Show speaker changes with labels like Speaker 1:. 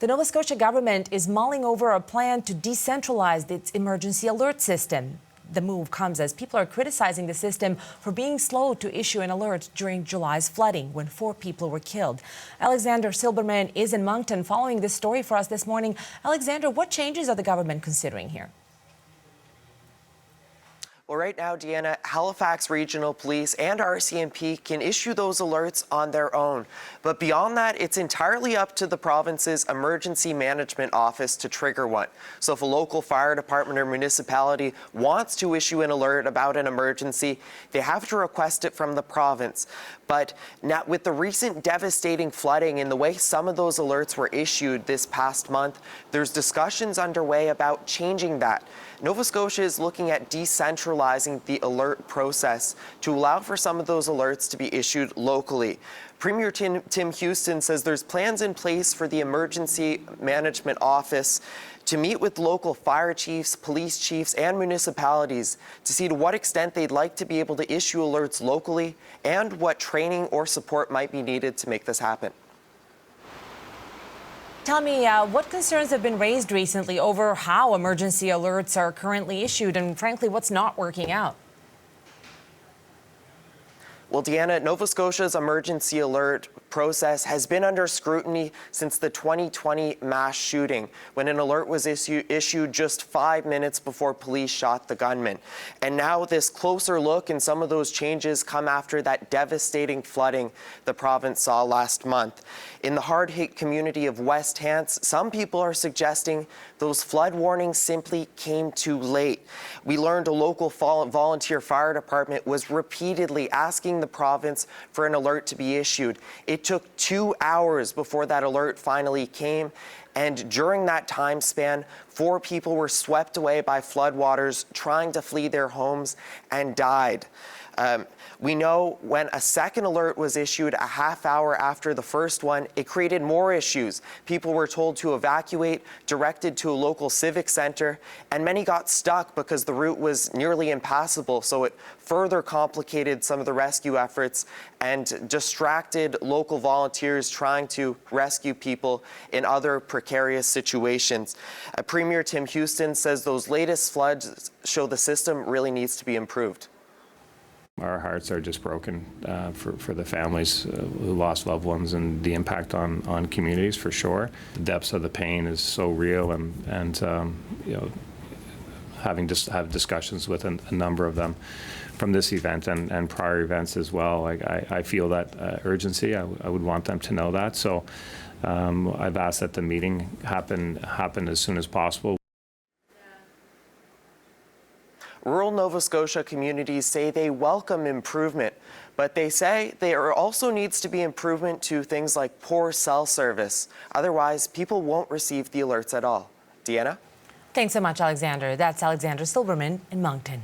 Speaker 1: The Nova Scotia government is mulling over a plan to decentralize its emergency alert system. The move comes as people are criticizing the system for being slow to issue an alert during July's flooding when 4 people were killed. Alexander Silberman is in Moncton following this story for us this morning. Alexander, what changes are the government considering here?
Speaker 2: Well, right now, Deanna, Halifax Regional Police and RCMP can issue those alerts on their own. But beyond that, it's entirely up to the province's Emergency Management Office to trigger one. So if a local fire department or municipality wants to issue an alert about an emergency, they have to request it from the province. But now, with the recent devastating flooding and the way some of those alerts were issued this past month, there's discussions underway about changing that. Nova Scotia is looking at decentralizing the alert process to allow for some of those alerts to be issued locally. Premier Tim Houston says there's plans in place for the Emergency Management Office to meet with local fire chiefs, police chiefs, and municipalities to see to what extent they'd like to be able to issue alerts locally and what training or support might be needed to make this happen.
Speaker 1: Tell me, what concerns have been raised recently over how emergency alerts are currently issued and, frankly, what's not working out?
Speaker 2: Well, Deanna, Nova Scotia's emergency alert process has been under scrutiny since the 2020 mass shooting, when an alert was issued just 5 minutes before police shot the gunman. And now this closer look and some of those changes come after that devastating flooding the province saw last month. In the hard-hit community of West Hants, some people are suggesting those flood warnings simply came too late. We learned a local volunteer fire department was repeatedly asking the province for an alert to be issued. It took 2 hours before that alert finally came, and during that time span, 4 people were swept away by floodwaters trying to flee their homes and died. We know when a second alert was issued a half hour after the first one, it created more issues. People were told to evacuate, directed to a local civic center, and many got stuck because the route was nearly impassable. So it further complicated some of the rescue efforts and distracted local volunteers trying to rescue people in other precarious situations. Premier Tim Houston says those latest floods show the system really needs to be improved.
Speaker 3: Our hearts are just broken for the families who lost loved ones and the impact on communities, for sure. The depths of the pain is so real, and you know, having discussions with a number of them from this event and prior events as well. I feel that urgency. I would want them to know that. So I've asked that the meeting happen as soon as possible.
Speaker 2: Rural Nova Scotia communities say they welcome improvement, but they say there also needs to be improvement to things like poor cell service. Otherwise, people won't receive the alerts at all. Deanna?
Speaker 1: Thanks so much, Alexander. That's Alexander Silberman in Moncton.